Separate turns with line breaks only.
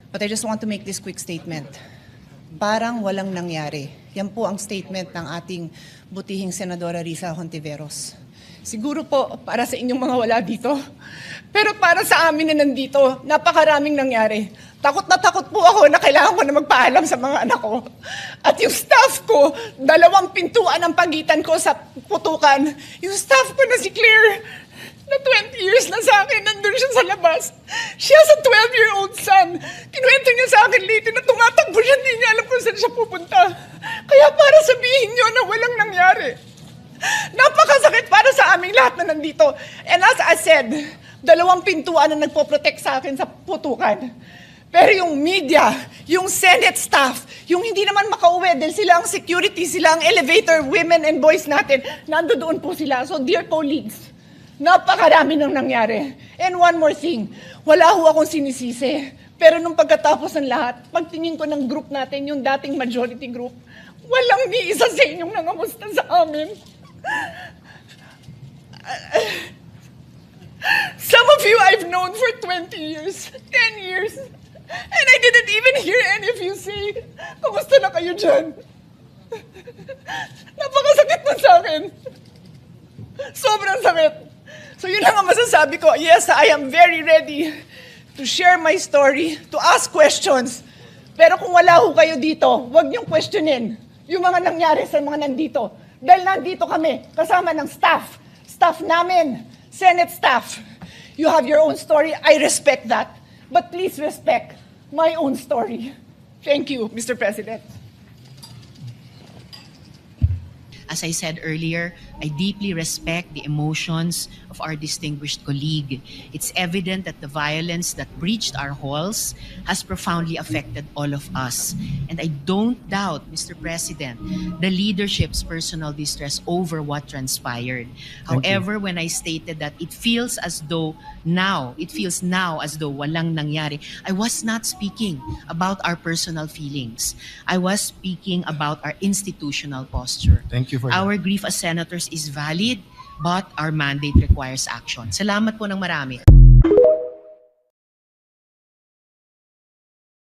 But I just want to make this quick statement. Parang walang nangyari. Yan po ang statement ng ating butihing Senadora Risa Hontiveros. Siguro po para sa inyong mga wala dito. Pero para sa amin na nandito, napakaraming nangyari. Takot na takot po ako na kailangan ko na magpaalam sa mga anak ko. At yung staff ko, 2 pintuan ang pagitan ko sa putukan. Yung staff ko na si Claire, na 20 years na sa akin, nandun siya sa labas. She has a 12-year-old son. Kinuwento niya sa akin late na tumatakbo siya, hindi niya alam kung saan siya pupunta. Kaya para sabihin niyo na walang nangyari. Napakasakit para sa aming lahat na nandito. And as I said, 2 pintuan na nagpo-protect sa akin sa putukan. Pero yung media, yung Senate staff, yung hindi naman makauwi dahil sila ang security, sila ang elevator women and boys natin, nandoon po sila. So dear colleagues, napakarami nang nangyari. And one more thing, wala ho akong sinisisi. Pero nung pagkatapos ng lahat, pagtingin ko ng group natin, yung dating majority group, walang ni isa sa inyong nangamusta sa amin. Some of you I've known for 20 years, 10 years, and I didn't even hear any of you say, "Kamusta na kayo dyan?" Napakasakit nun sa akin. Sobrang sakit. So yun lang ang masasabi ko. Yes, I am very ready to share my story, to ask questions. Pero kung wala ho kayo dito, huwag niyong questionin yung mga nangyari sa mga nandito. Dahil nandito kami, kasama ng staff namin, Senate staff. You have your own story. I respect that. But please respect my own story. Thank you, Mr. President.
As I said earlier, I deeply respect the emotions of our distinguished colleague. It's evident that the violence that breached our halls has profoundly affected all of us. And I don't doubt, Mr. President, the leadership's personal distress over what transpired. However, when I stated that it feels now as though walang nangyari, I was not speaking about our personal feelings. I was speaking about our institutional posture.
Thank you for
Our
that.
grief as senators is valid, but our mandate requires action. Salamat po ng marami.